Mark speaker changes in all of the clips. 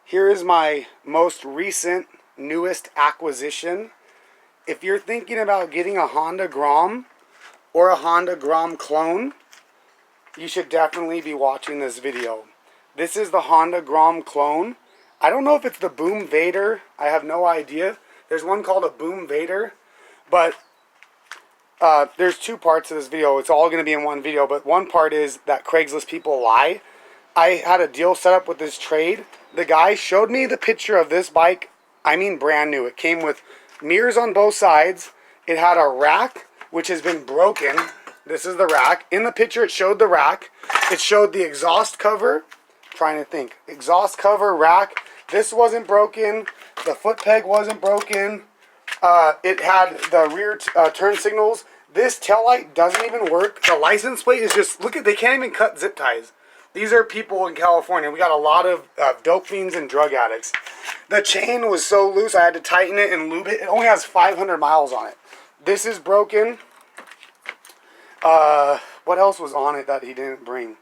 Speaker 1: Here is my most recent, newest acquisition. If you're thinking about getting a Honda Grom or a Honda Grom clone, you should definitely be watching this video. This is the Honda Grom clone. I don't know if it's the Boom Vader. I have no idea. There's one called a Boom Vader, but there's two parts of this video. It's all going to be in one video, but one part is that Craigslist people lie. I had a deal set up with this trade. The guy showed me the picture of this bike. I mean brand new. It came with mirrors on both sides. It had a rack, which has been broken. This is the rack. In the picture, it showed the rack. It showed the exhaust cover. I'm trying to think. Exhaust cover, rack. This wasn't broken. The foot peg wasn't broken. It had the rear turn signals. This taillight doesn't even work. The license plate is just, look at, they can't even cut zip ties. These are people in California. We got a lot of dope fiends and drug addicts. The chain was so loose, I had to tighten it and lube it. It only has 500 miles on it. This is broken. What else was on it that he didn't bring?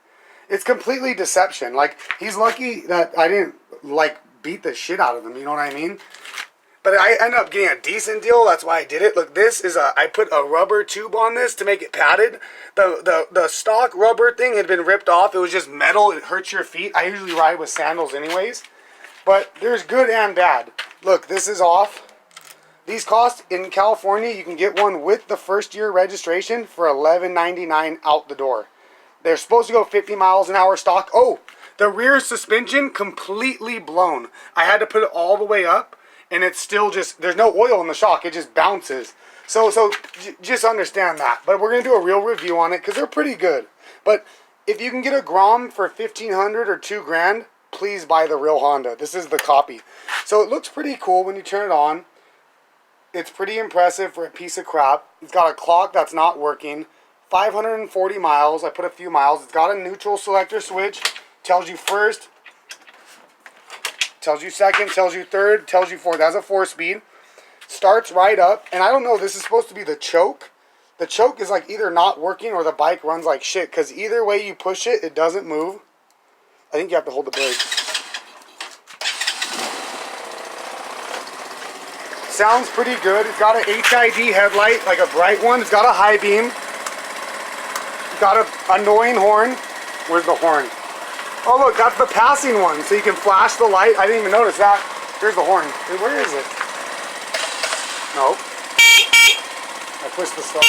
Speaker 1: It's completely deception. Like, he's lucky that I didn't, like, beat the shit out of him. You know what I mean? But I ended up getting a decent deal. That's why I did it. Look, this is I put a rubber tube on this to make it padded. The stock rubber thing had been ripped off. It was just metal. It hurts your feet. I usually ride with sandals anyways. But there's good and bad. Look, this is off. These cost, in California, you can get one with the first year registration for $11.99 out the door. They're supposed to go 50 miles an hour stock. Oh, the rear suspension completely blown. I had to put it all the way up. And it's still just, there's no oil in the shock. It just bounces. So just understand that. But we're going to do a real review on it because they're pretty good. But if you can get a Grom for $1,500 or $2,000, please buy the real Honda. This is the copy. So it looks pretty cool when you turn it on. It's pretty impressive for a piece of crap. It's got a clock that's not working. 540 miles. I put a few miles. It's got a neutral selector switch. Tells you first. Tells you second, tells you third, tells you fourth. That's a 4-speed. Starts right up. And I don't know, this is supposed to be the choke. The choke is like either not working or the bike runs like shit. Because either way you push it, it doesn't move. I think you have to hold the brake. Sounds pretty good. It's got an HID headlight, like a bright one. It's got a high beam. It's got an annoying horn. Where's the horn? Oh look, that's the passing one, so you can flash the light. I didn't even notice that. Here's the horn. Where is it? No. I pushed the start.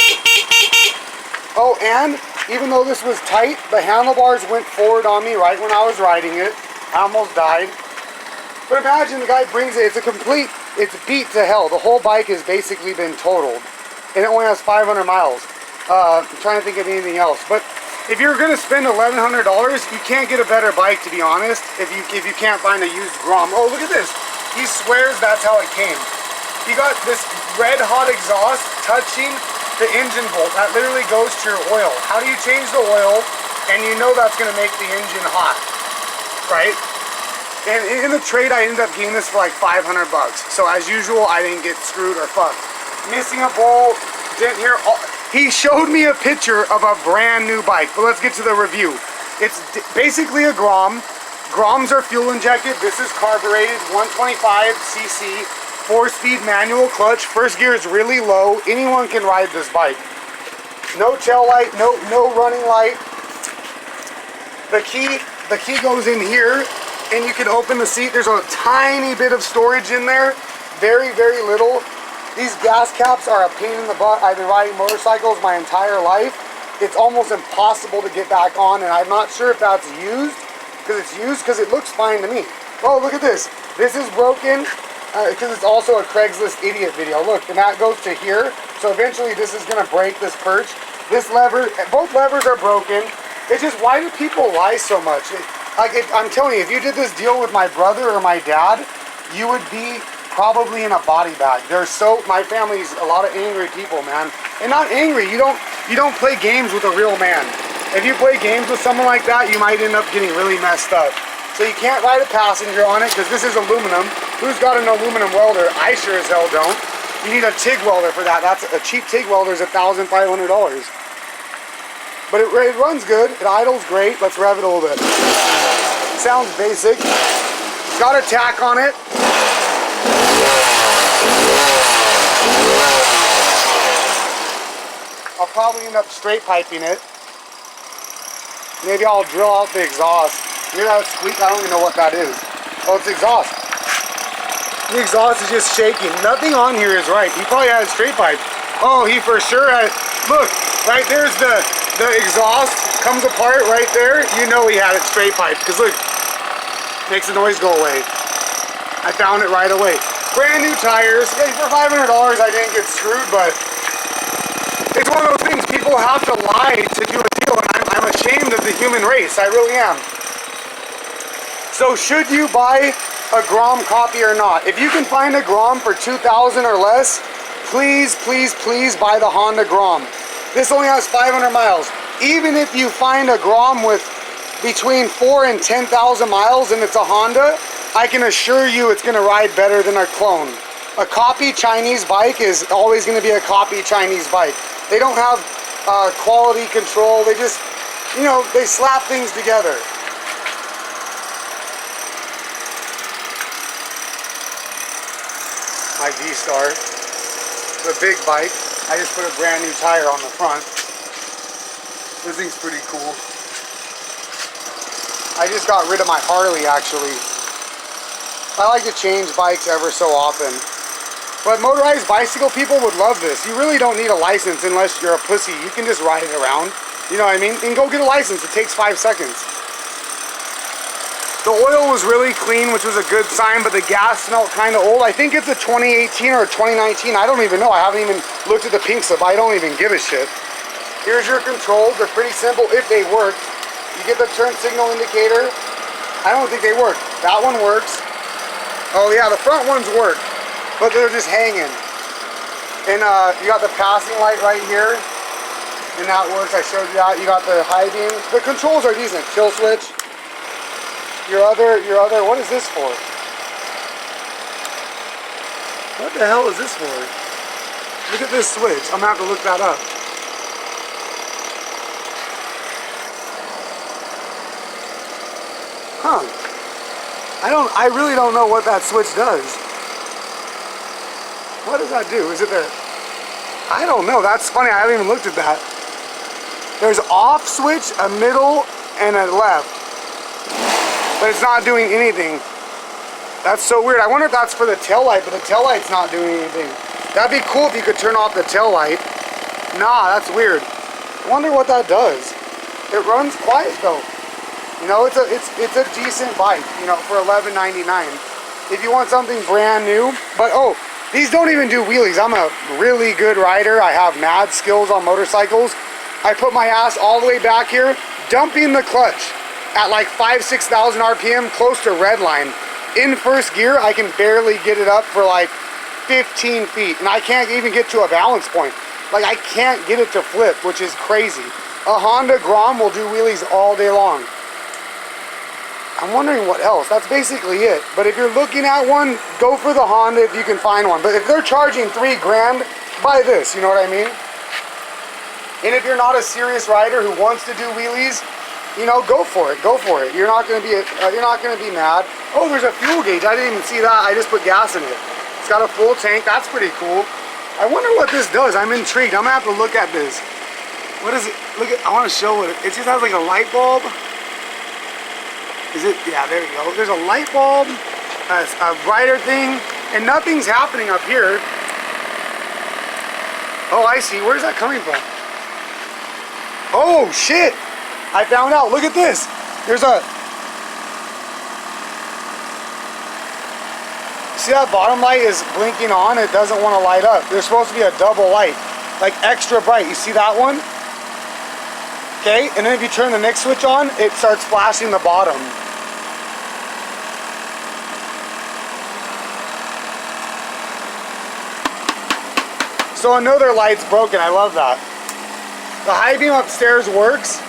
Speaker 1: Oh, and even though this was tight, the handlebars went forward on me right when I was riding it. I almost died. But imagine the guy brings it. It's beat to hell. The whole bike has basically been totaled. And it only has 500 miles. I'm trying to think of anything else. But if you're going to spend $1,100, you can't get a better bike, to be honest, if you can't find a used Grom. Oh, look at this. He swears that's how it came. He got this red hot exhaust touching the engine bolt. That literally goes to your oil. How do you change the oil? And you know that's going to make the engine hot, right? And in the trade, I ended up getting this for like 500 bucks. So as usual, I didn't get screwed or fucked. Missing a bolt, didn't hear all. He showed me a picture of a brand new bike, but let's get to the review. It's basically a Grom. Groms are fuel injected. This is carbureted, 125cc, 4-speed manual clutch. First gear is really low. Anyone can ride this bike. No tail light, no running light. The key goes in here, and you can open the seat. There's a tiny bit of storage in there, very, very little. These gas caps are a pain in the butt. I've been riding motorcycles my entire life. It's almost impossible to get back on, and I'm not sure if that's used, because it looks fine to me. Oh, look at this. This is broken, because it's also a Craigslist idiot video. Look, and that goes to here, so eventually this is going to break this perch. This lever, both levers are broken. It's just, why do people lie so much? I'm telling you, if you did this deal with my brother or my dad, you would be probably in a body bag. My family's a lot of angry people, man. And not angry, you don't play games with a real man. If you play games with someone like that, you might end up getting really messed up. So you can't ride a passenger on it because this is aluminum. Who's got an aluminum welder? I sure as hell don't. You need a TIG welder for that. That's a cheap TIG welder is $1,500. But it runs good. It idles great. Let's rev it a little bit. Sounds basic. It's got a tack on it. I'll probably end up straight piping it. Maybe I'll drill out the exhaust. Hear that squeak? I don't even know what that is. Oh, it's exhaust. The exhaust is just shaking. Nothing on here is right. He probably had a straight pipe. Oh, he for sure had, look, right there's the exhaust comes apart right there. You know he had it straight piped, because look, makes the noise go away. I found it right away. Brand new tires. Hey, for $500 I didn't get screwed, but it's one of those things, people have to lie to do a deal, and I'm ashamed of the human race. I really am. So should you buy a Grom copy or not? If you can find a Grom for $2,000 or less, please, please, please buy the Honda Grom. This only has 500 miles. Even if you find a Grom with between 4,000 and 10,000 miles and it's a Honda, I can assure you it's going to ride better than a clone. A copy Chinese bike is always going to be a copy Chinese bike. They don't have quality control. They just, you know, they slap things together. My V-Star. It's a big bike. I just put a brand new tire on the front. This thing's pretty cool. I just got rid of my Harley, actually. I like to change bikes ever so often. But motorized bicycle people would love this. You really don't need a license unless you're a pussy. You can just ride it around. You know what I mean? And go get a license. It takes 5 seconds. The oil was really clean, which was a good sign, but the gas smelled kind of old. I think it's a 2018 or a 2019. I don't even know. I haven't even looked at the pink slip. I don't even give a shit. Here's your controls. They're pretty simple if they work. You get the turn signal indicator. I don't think they work. That one works. Oh yeah, the front ones work, but they're just hanging. And you got the passing light right here, and that works. I showed you that. You got the high beam. The controls are decent. Kill switch. Your other, what is this for? What the hell is this for? Look at this switch. I'm gonna have to look that up. Huh. I really don't know what that switch does. What does that do? Is it the, I don't know. That's funny. I haven't even looked at that. There's off switch, a middle, and a left. But it's not doing anything. That's so weird. I wonder if that's for the tail light, but the tail light's not doing anything. That'd be cool if you could turn off the tail light. Nah, that's weird. I wonder what that does. It runs quiet though. You know, it's a decent bike, you know, for $11.99. If you want something brand new, but oh, these don't even do wheelies. I'm a really good rider. I have mad skills on motorcycles. I put my ass all the way back here, dumping the clutch at like 5,000-6,000 RPM, close to red line. In first gear, I can barely get it up for like 15 feet, and I can't even get to a balance point. Like, I can't get it to flip, which is crazy. A Honda Grom will do wheelies all day long. I'm wondering what else. That's basically it. But if you're looking at one, go for the Honda if you can find one. But if they're charging $3 grand, buy this, you know what I mean? And if you're not a serious rider who wants to do wheelies, you know, go for it. Go for it. You're not going to be mad. Oh, there's a fuel gauge. I didn't even see that. I just put gas in it. It's got a full tank. That's pretty cool. I wonder what this does. I'm intrigued. I'm going to have to look at this. What is it? Look at, I want to show it. It just has like a light bulb. Is it? Yeah, there you go. There's a light bulb, a brighter thing, and nothing's happening up here. Oh, I see. Where's that coming from? Oh, shit. I found out. Look at this. There's a... See that bottom light is blinking on? It doesn't want to light up. There's supposed to be a double light, like extra bright. You see that one? Okay, and then if you turn the next switch on, it starts flashing the bottom. So another light's broken. I love that. The high beam upstairs works.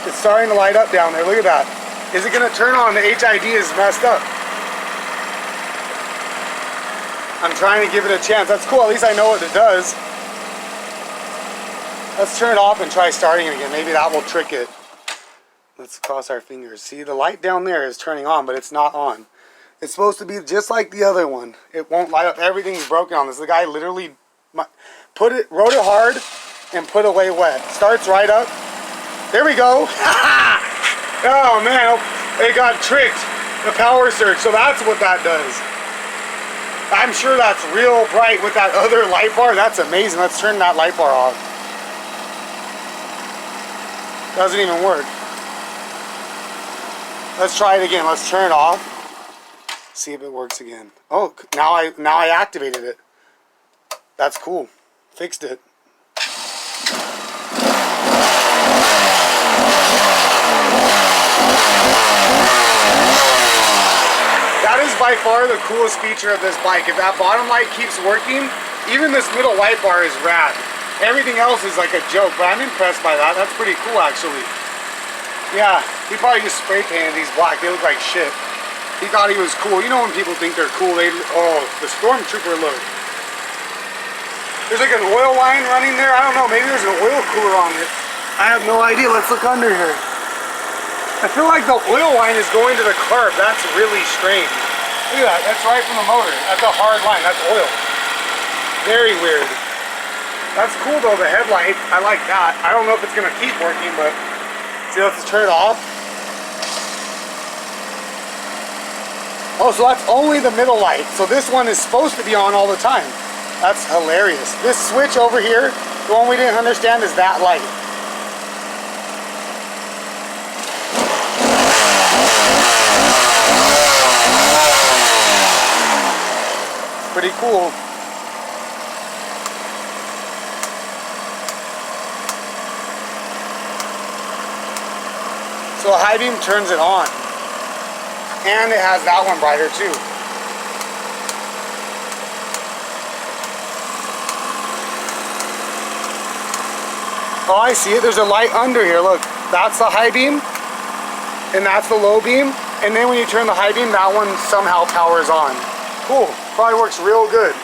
Speaker 1: It's starting to light up down there. Look at that. Is it going to turn on? The HID is messed up. I'm trying to give it a chance. That's cool. At least I know what it does. Let's turn it off and try starting it again. Maybe that will trick it. Let's cross our fingers. See, the light down there is turning on, but it's not on. It's supposed to be just like the other one. It won't light up. Everything's broken on this. The guy literally wrote it hard and put away wet. Starts right up. There we go. Oh man, it got tricked. The power surge. So that's what that does. I'm sure that's real bright with that other light bar. That's amazing. Let's turn that light bar off. Doesn't even work. Let's try it again. Let's turn it off. See if it works again. Oh, now I activated it. That's cool. Fixed it. That is by far the coolest feature of this bike. If that bottom light keeps working, even this middle light bar is rad. Everything else is like a joke, but I'm impressed by that. That's pretty cool, actually. Yeah, he probably just spray painted these black. They look like shit. He thought he was cool. You know when people think they're cool, oh, the Stormtrooper look. There's like an oil line running there. I don't know, maybe there's an oil cooler on it. I have no idea. Let's look under here. I feel like the oil line is going to the carb. That's really strange. Look at that. That's right from the motor. That's a hard line. That's oil. Very weird. That's cool though, the headlight. I like that. I don't know if it's going to keep working, but see, let's turn it off. Oh, so that's only the middle light. So this one is supposed to be on all the time. That's hilarious. This switch over here, the one we didn't understand, is that light. Pretty cool. So a high beam turns it on. And it has that one brighter too. Oh, I see it. There's a light under here. Look, that's the high beam. And that's the low beam. And then when you turn the high beam, that one somehow powers on. Cool. Probably works real good.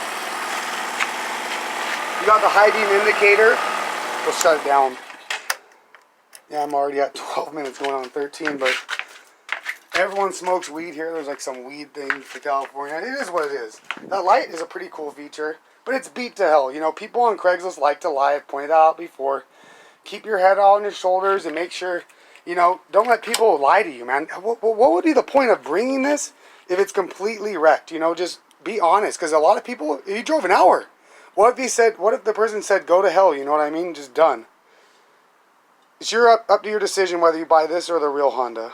Speaker 1: You got the high beam indicator. We'll shut it down. Yeah, I'm already at 12 minutes going on 13, but everyone smokes weed here. There's like some weed thing for California. It is what it is. That light is a pretty cool feature, but it's beat to hell. You know, people on Craigslist like to lie. I've pointed that out before. Keep your head on your shoulders and make sure, you know, don't let people lie to you, man. What would be the point of bringing this if it's completely wrecked? You know, just be honest, because a lot of people, he drove an hour. What if the person said, go to hell, you know what I mean? Just done. It's up to your decision whether you buy this or the real Honda.